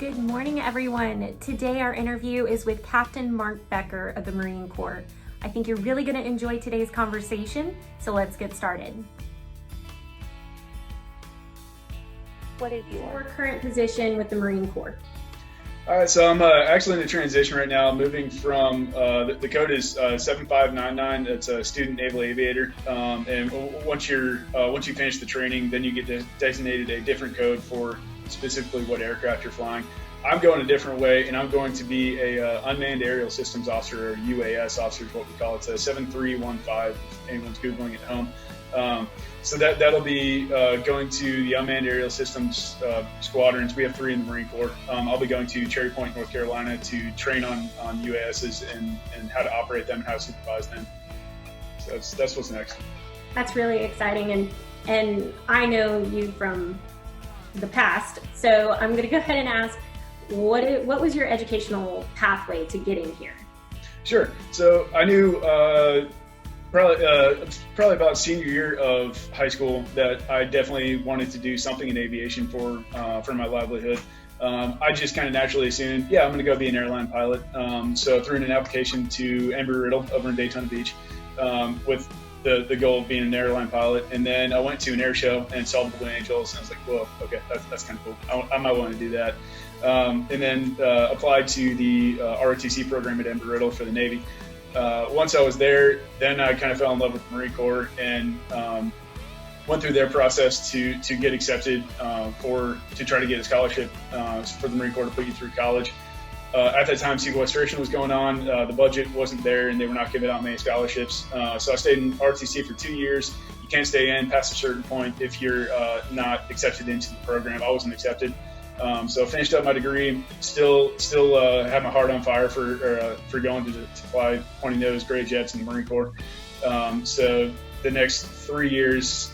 Good morning, everyone. Today our interview is with Captain Mark Becker of the Marine Corps. I think you're really going to enjoy today's conversation, so let's get started. What is your current position with the Marine Corps? All right, so I'm actually in a transition right now, moving from, the code is 7599, it's a student naval aviator, and once you finish the training, then you get designated a different code for specifically what aircraft you're flying. I'm going a different way, and I'm going to be a unmanned aerial systems officer, or UAS officer is what we call it. It's a 7315, if anyone's Googling at home. So that'll be going to the unmanned aerial systems squadrons. We have 3 in the Marine Corps. I'll be going to Cherry Point, North Carolina to train on UASs and how to operate them and how to supervise them. So that's what's next. That's really exciting, and I know you from the past, so I'm going to go ahead and ask, what was your educational pathway to getting here? Sure. So I knew probably about senior year of high school that I definitely wanted to do something in aviation for my livelihood. I just kind of naturally assumed, I'm going to go be an airline pilot. So I threw in an application to Embry-Riddle over in Daytona Beach with the goal of being an airline pilot. And then I went to an air show and saw the Blue Angels, and I was like, whoa, okay, that's kind of cool. I might want to do that. And then applied to the ROTC program at Embry-Riddle for the Navy. Once I was there, then I kind of fell in love with the Marine Corps and went through their process to get accepted to try to get a scholarship for the Marine Corps to put you through college. At that time, sequestration was going on. The budget wasn't there, and they were not giving out many scholarships. So I stayed in ROTC for 2 years. You can't stay in past a certain point if you're not accepted into the program. I wasn't accepted. So I finished up my degree, still had my heart on fire for going to fly pointy nose gray jets in the Marine Corps. So the next 3 years,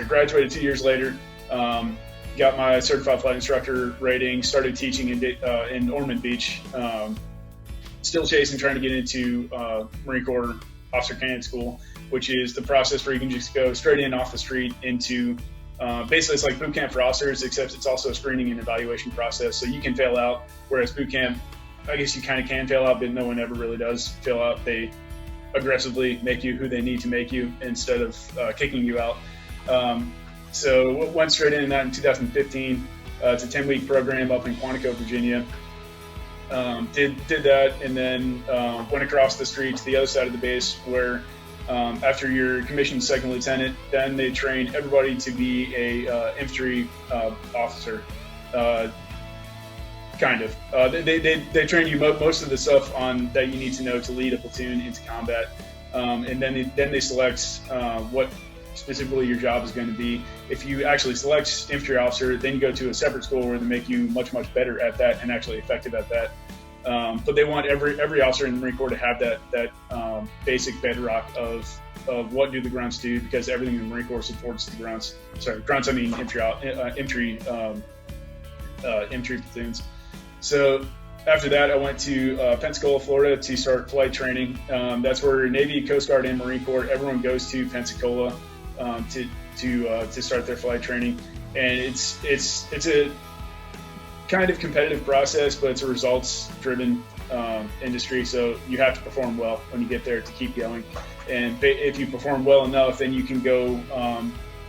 graduated 2 years later, got my certified flight instructor rating, started teaching in Ormond Beach, still chasing, trying to get into Marine Corps Officer Candidate School, which is the process where you can just go straight in off the street into basically it's like boot camp for officers, except it's also a screening and evaluation process. So you can fail out, whereas boot camp, I guess you kind of can fail out, but no one ever really does fail out. They aggressively make you who they need to make you instead of kicking you out. So went straight into that in 2015. It's a 10-week program up in Quantico, Virginia. Did that, and then went across the street to the other side of the base where after you're commissioned second lieutenant, then they train everybody to be a infantry officer. Kind of. They train you most of the stuff on that you need to know to lead a platoon into combat, and then they select what specifically your job is going to be. If you actually select infantry officer, then you go to a separate school where they make you much better at that and actually effective at that. But they want every officer in the Marine Corps to have that basic bedrock of what do the grunts do, because everything in the Marine Corps supports the grunts. Sorry, grunts, I mean infantry platoons. So after that, I went to Pensacola, Florida to start flight training. That's where Navy, Coast Guard, and Marine Corps, everyone goes to Pensacola to start their flight training. And it's a kind of competitive process, but it's a results-driven industry. So you have to perform well when you get there to keep going. And if you perform well enough, then you can go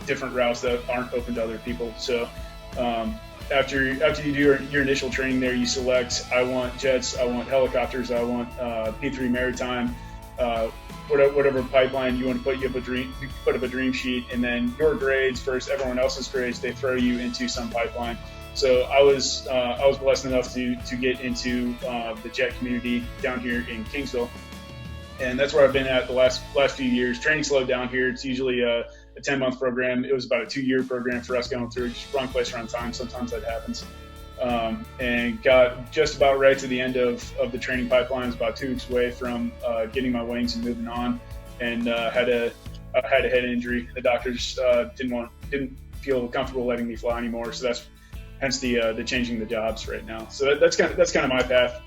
different routes that aren't open to other people. So after you do your initial training there, you select, I want jets, I want helicopters, I want P3 maritime, whatever pipeline you want to put. You put up a dream sheet, and then your grades versus everyone else's grades, they throw you into some pipeline. So I was blessed enough to get into the jet community down here in Kingsville, and that's where I've been at the last few years. Training slowed down here. It's usually a 10-month program. It was about a 2-year program for us going through. Just wrong place, wrong time. Sometimes that happens. And got just about right to the end of the training pipeline. I was about 2 weeks away from getting my wings and moving on, and had a head injury. The doctors didn't feel comfortable letting me fly anymore. So that's hence the changing the jobs right now. So that's kind of my path.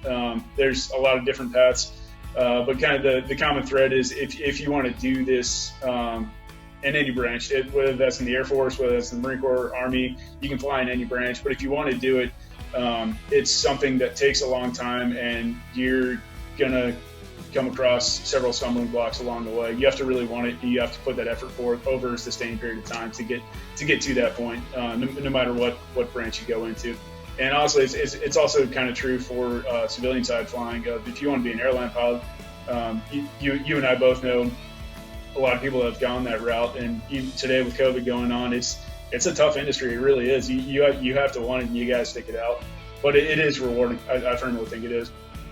There's a lot of different paths, but kind of the common thread is if you want to do this in any branch, whether that's in the Air Force, whether that's in the Marine Corps, Army, you can fly in any branch. But if you want to do it It's something that takes a long time, and you're gonna come across several stumbling blocks along the way. You have to really want it. You have to put that effort forth over a sustained period of time to get to that point, no matter what branch you go into. And honestly, it's also kind of true for civilian side flying. If you want to be an airline pilot, you and I both know a lot of people that have gone that route. And even today with COVID going on, it's a tough industry. It really is. You have to want it, and you got to stick it out. But it is rewarding. I firmly think it is.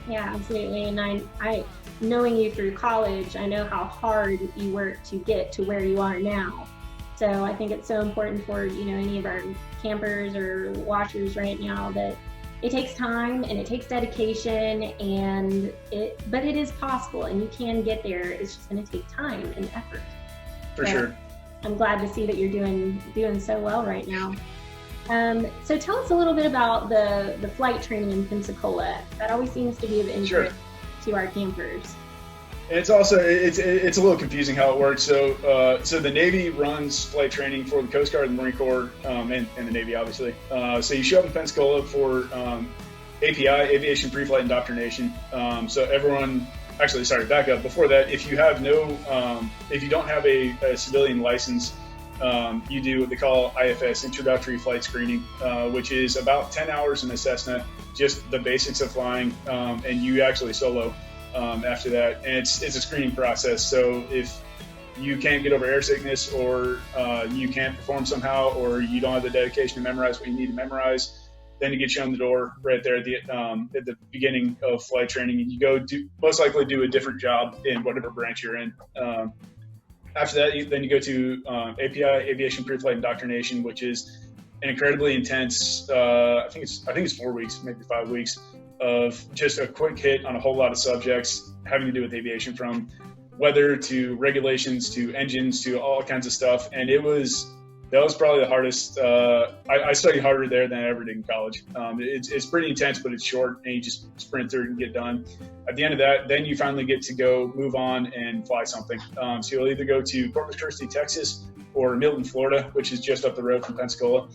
Yeah, absolutely. And I knowing you through college, I know how hard you worked to get to where you are now. So I think it's so important for, any of our campers or watchers right now that it takes time and it takes dedication, but it is possible and you can get there. It's just going to take time and effort. For sure. I'm glad to see that you're doing so well right now. So tell us a little bit about the flight training in Pensacola. That always seems to be of interest to our campers. It's also it's a little confusing how it works. So the Navy runs flight training for the Coast Guard, and the Marine Corps, and the Navy, obviously. So you show up in Pensacola for API, Aviation Pre-Flight Indoctrination. So everyone, actually, sorry, back up. Before that, if you don't have a civilian license, you do what they call IFS, Introductory Flight Screening, which is about 10 hours in a Cessna, just the basics of flying, and you actually solo after that. And it's a screening process. So if you can't get over air sickness, or you can't perform somehow, or you don't have the dedication to memorize what you need to memorize, then you get shown the door right there at the beginning of flight training, and you go most likely do a different job in whatever branch you're in. After that, then you go to API, Aviation Pre-Flight Indoctrination, which is an incredibly intense, I think it's 4 weeks, maybe 5 weeks, of just a quick hit on a whole lot of subjects having to do with aviation, from weather to regulations to engines to all kinds of stuff. And that was probably the hardest. I studied harder there than I ever did in college. It's pretty intense, but it's short, and you just sprint through it and get done. At the end of that, then you finally get to go move on and fly something. So you'll either go to Corpus Christi, Texas, or Milton, Florida, which is just up the road from Pensacola.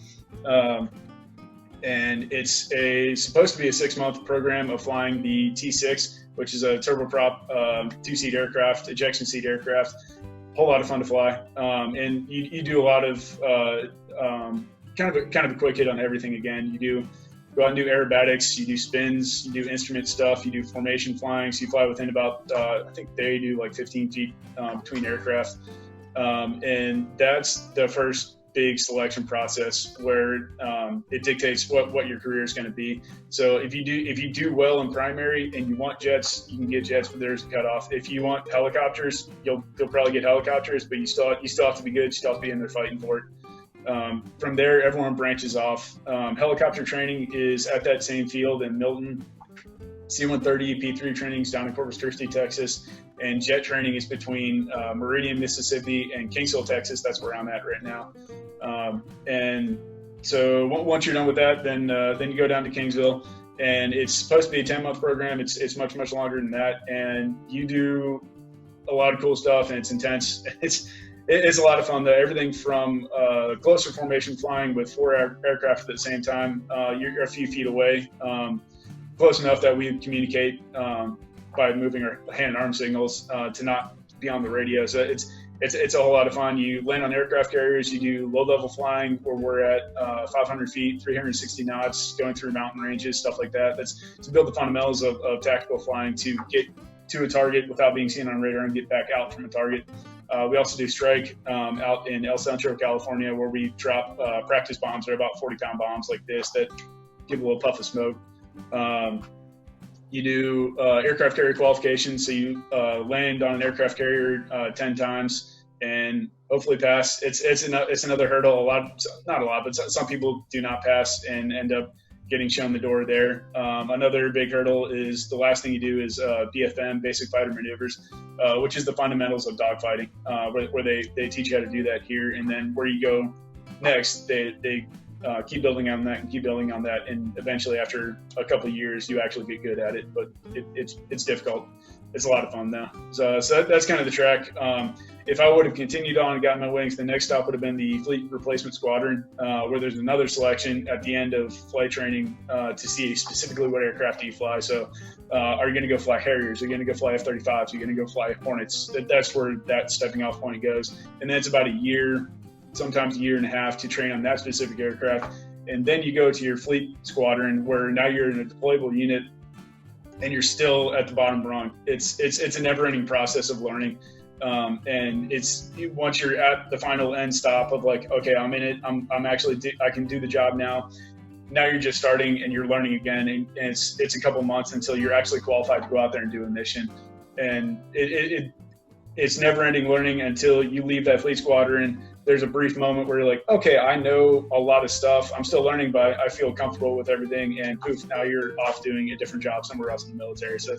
And it's supposed to be a 6-month program of flying the T6, which is a turboprop 2-seat aircraft, ejection seat aircraft. Whole lot of fun to fly, and you do a lot of kind of a quick hit on everything. Again, you go out and do aerobatics, you do spins, you do instrument stuff, you do formation flying. So you fly within about I think they do like 15 feet between aircraft, and that's the first big selection process where it dictates what your career is going to be. So if you do well in primary and you want jets, you can get jets, but there's a cutoff. If you want helicopters, you'll probably get helicopters, but you still have to be good. You still have to be in there fighting for it. From there, everyone branches off. Helicopter training is at that same field in Milton. C-130 P3 training is down in Corpus Christi, Texas, and jet training is between Meridian, Mississippi, and Kingsville, Texas. That's where I'm at right now. And so once you're done with that, then you go down to Kingsville, and it's supposed to be a 10-month program. It's much longer than that, and you do a lot of cool stuff, and it's intense. It's a lot of fun though. Everything from closer formation flying with 4 aircraft at the same time. You're a few feet away. Close enough that we communicate by moving our hand and arm signals to not be on the radio. So it's a whole lot of fun. You land on aircraft carriers. You do low-level flying where we're at 500 feet, 360 knots, going through mountain ranges, stuff like that. That's to build the fundamentals of tactical flying, to get to a target without being seen on radar and get back out from a target. We also do strike out in El Centro, California, where we drop practice bombs. They're about 40-pound bombs like this that give a little puff of smoke. You do aircraft carrier qualifications, so you land on an aircraft carrier 10 times and hopefully pass. It's another hurdle. Not a lot, but some people do not pass and end up getting shown the door there. Another big hurdle is the last thing you do is BFM, basic fighter maneuvers, which is the fundamentals of dogfighting, where they teach you how to do that here. And then where you go next, they keep building on that and keep building on that. And eventually after a couple of years, you actually get good at it, but it's difficult. It's a lot of fun though. So that's kind of the track. If I would have continued on and gotten my wings, the next stop would have been the Fleet Replacement Squadron, where there's another selection at the end of flight training to see specifically what aircraft do you fly. So are you going to go fly Harriers? Are you going to go fly F-35s? Are you going to go fly Hornets? That's where that stepping off point goes. And then it's about a year, sometimes a year and a half to train on that specific aircraft. And then you go to your Fleet Squadron, where now you're in a deployable unit and you're still at the bottom rung. It's a never-ending process of learning. And it's once you're at the final end stop of like, okay, I'm in it. I'm actually I can do the job now. Now you're just starting and you're learning again, and it's a couple months until you're actually qualified to go out there and do a mission. And it's never-ending learning until you leave that Fleet Squadron. There's a brief moment where you're like, okay, I know a lot of stuff. I'm still learning, but I feel comfortable with everything. And poof, now you're off doing a different job somewhere else in the military. So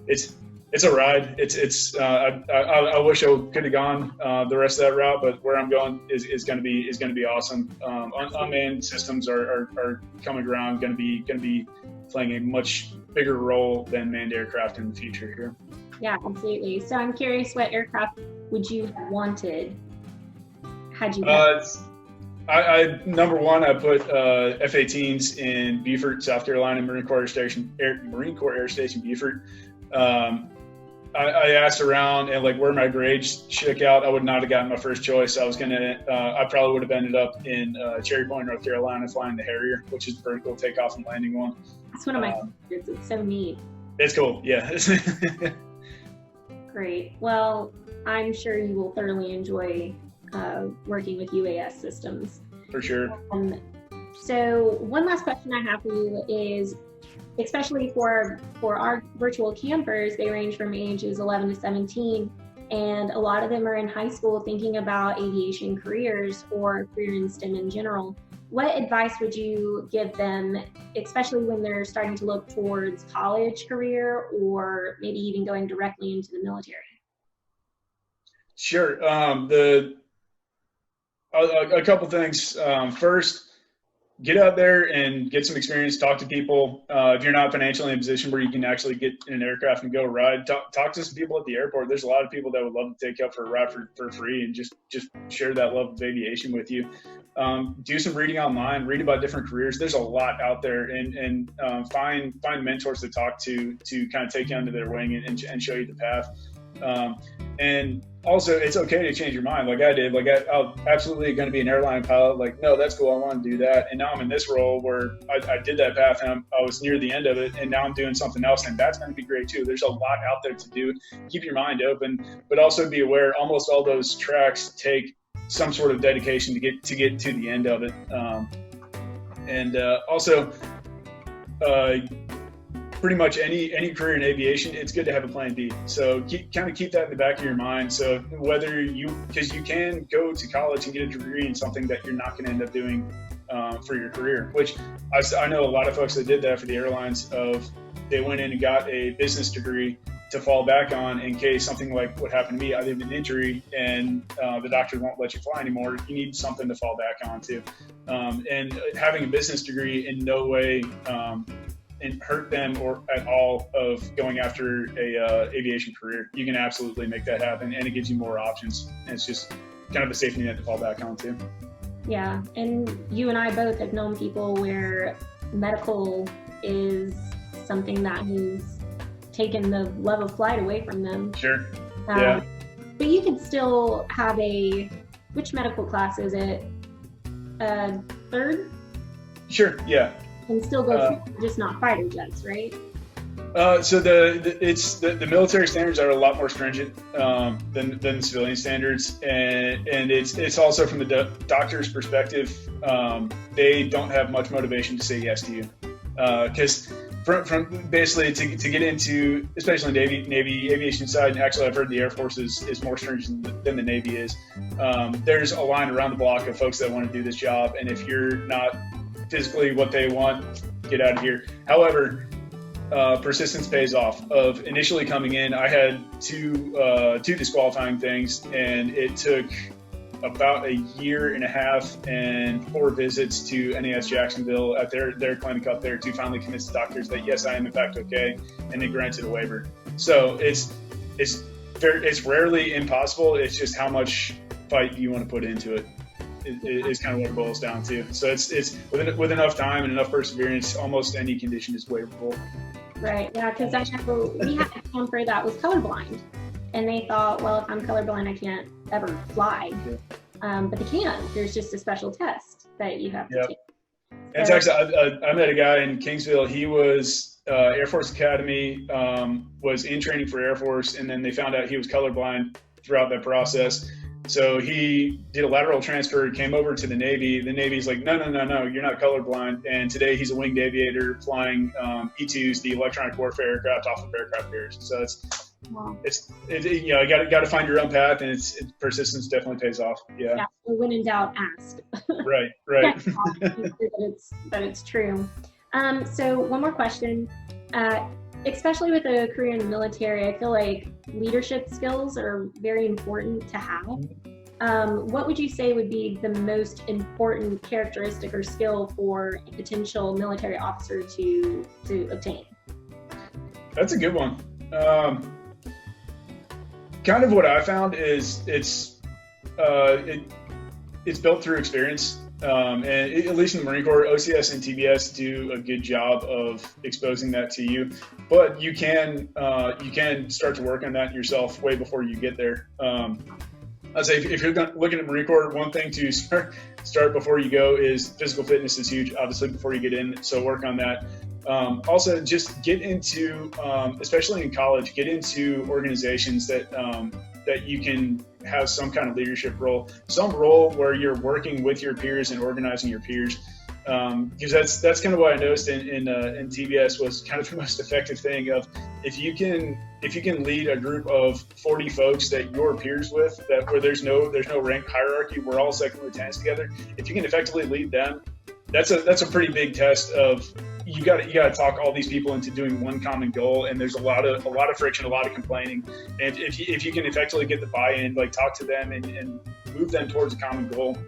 it's a ride. I wish I could have gone the rest of that route, but where I'm going is going to be awesome. Unmanned systems are coming around, going to be playing a much bigger role than manned aircraft in the future here. Yeah, absolutely. So I'm curious, what aircraft would you have wanted had you? I number one, I put F-18s in Beaufort, South Carolina, Marine Corps Air Station Beaufort. I asked around and like where my grades shook out. I would not have gotten my first choice. I probably would have ended up in Cherry Point, North Carolina, flying the Harrier, which is the vertical takeoff and landing one. That's one of my favorites. It's so neat. It's cool, yeah. Great. Well, I'm sure you will thoroughly enjoy working with UAS systems. For sure. So one last question I have for you is, especially for our virtual campers, they range from ages 11 to 17, and a lot of them are in high school thinking about aviation careers or career in STEM in general. What advice would you give them, especially when they're starting to look towards college career or maybe even going directly into the military? Sure. A couple things. First, get out there and get some experience, talk to people. If you're not financially in a position where you can actually get in an aircraft and go ride, talk to some people at the airport. There's a lot of people that would love to take you up for a ride for free and just share that love of aviation with you. Do some reading online, read about different careers. There's a lot out there, and find mentors to talk to kind of take you under their wing and show you the path. And also, it's okay to change your mind, like I did. Like I'm absolutely going to be an airline pilot. Like, no, that's cool. I want to do that. And now I'm in this role where I did that path and I was near the end of it, and now I'm doing something else, and that's going to be great too. There's a lot out there to do. Keep your mind open, but also be aware. Almost all those tracks take some sort of dedication to get to the end of it. Also. Pretty much any career in aviation, it's good to have a plan B. So keep that in the back of your mind. So because you can go to college and get a degree in something that you're not going to end up doing for your career, which I know a lot of folks that did that for the airlines. They went in and got a business degree to fall back on in case something like what happened to me, either an injury and the doctor won't let you fly anymore. You need something to fall back onto. And having a business degree in no way and hurt them or at all of going after a aviation career. You can absolutely make that happen, and it gives you more options. And it's just kind of a safety net to fall back on too. Yeah, and you and I both have known people where medical is something that has taken the love of flight away from them. Sure. Yeah. But you can still have which medical class is it? Third? Sure. Yeah. And still go just not fighter jets, right? So the military standards are a lot more stringent than the civilian standards, and it's also from the doctor's perspective. They don't have much motivation to say yes to you, because from basically to get into, especially the Navy aviation side, and actually I've heard the Air Force is more stringent than the Navy is. There's a line around the block of folks that want to do this job, and if you're not physically what they want, get out of here. However, persistence pays off. Of initially coming in, I had two disqualifying things, and it took about a year and a half and 4 visits to NAS Jacksonville at their clinic up there to finally convince the doctors that yes, I am in fact okay, and they granted a waiver. So it's rarely impossible. It's just how much fight you want to put into it. Is kind of what it boils down to. So it's with enough time and enough perseverance, almost any condition is waiverable. Right. Yeah. Because I know we had a camper that was colorblind, and they thought, well, if I'm colorblind, I can't ever fly. Yeah. But they can. There's just a special test that you have to take. And it's actually, I met a guy in Kingsville. He was Air Force Academy, was in training for Air Force, and then they found out he was colorblind throughout that process. So he did a lateral transfer, came over to the Navy. The Navy's like, no, you're not colorblind. And today he's a winged aviator flying E-2s, the electronic warfare aircraft off of aircraft carriers. So it's you know, you got to find your own path, and persistence definitely pays off. Yeah. Yeah. When in doubt, ask. Right. that it's true. So one more question. Especially with a career in the military, I feel like leadership skills are very important to have. What would you say would be the most important characteristic or skill for a potential military officer to obtain? That's a good one. Kind of what I found is it's built through experience. And at least in the Marine Corps, OCS and TBS do a good job of exposing that to you. But you can start to work on that yourself way before you get there. I'd say if you're looking at Marine Corps, one thing to start before you go is physical fitness is huge, obviously, before you get in. So work on that. Also, just get into, especially in college, get into organizations that you can have some kind of leadership role, some role where you're working with your peers and organizing your peers. Because that's kind of what I noticed in TBS was kind of the most effective thing of if you can lead a group of 40 folks that you're peers with, that where there's no rank hierarchy, we're all second lieutenants together. If you can effectively lead them, that's a pretty big test of you got to talk all these people into doing one common goal, and there's a lot of friction, a lot of complaining. And if you can effectively get the buy-in, like talk to them and move them towards a common goal,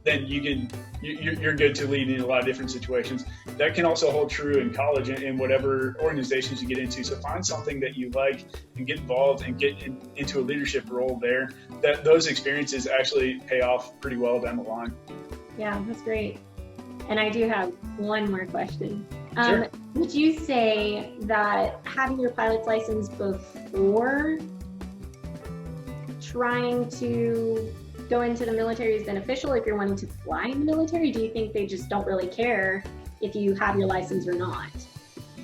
then you're good to lead in a lot of different situations. That can also hold true in college and in whatever organizations you get into. So find something that you like and get involved and get into a leadership role there. That those experiences actually pay off pretty well down the line. Yeah, that's great. And I do have one more question. Sure. Would you say that having your pilot's license before trying to go into the military is beneficial if you're wanting to fly in the military? Do you think they just don't really care if you have your license or not?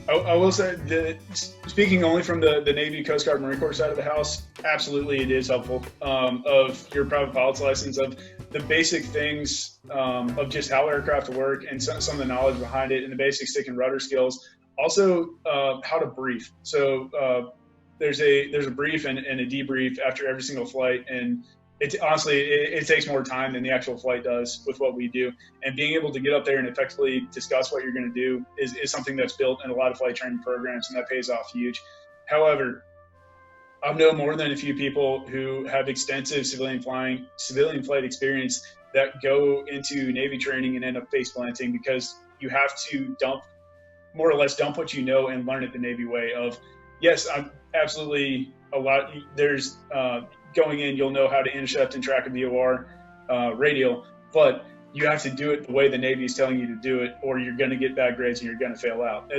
I will say that speaking only from the Navy, Coast Guard, Marine Corps side of the house, absolutely it is helpful of your private pilot's license, of the basic things of just how aircraft work and some of the knowledge behind it and the basic stick and rudder skills. Also, how to brief. So there's a brief and a debrief after every single flight, and it takes more time than the actual flight does with what we do. And being able to get up there and effectively discuss what you're going to do is something that's built in a lot of flight training programs, and that pays off huge. However, I've known more than a few people who have extensive civilian flight experience that go into Navy training and end up face planting because you have to more or less dump what you know and learn it the Navy way of, yes, I'm absolutely a lot. There's going in, you'll know how to intercept and track a VOR radial, but you have to do it the way the Navy is telling you to do it, or you're going to get bad grades and you're going to fail out.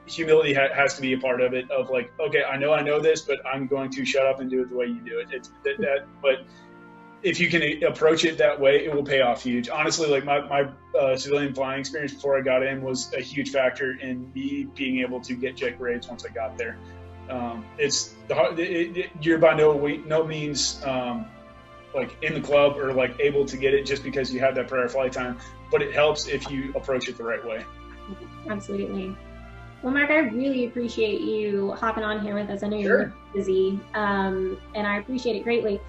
Humility has to be a part of it. Of like, okay, I know this, but I'm going to shut up and do it the way you do it. But if you can approach it that way, it will pay off huge. Honestly, like my civilian flying experience before I got in was a huge factor in me being able to get jet grades once I got there. You're by no means like in the club or like able to get it just because you have that prior flight time, but it helps if you approach it the right way. Absolutely. Well, Mark, I really appreciate you hopping on here with us. I know you're busy, and I appreciate it greatly.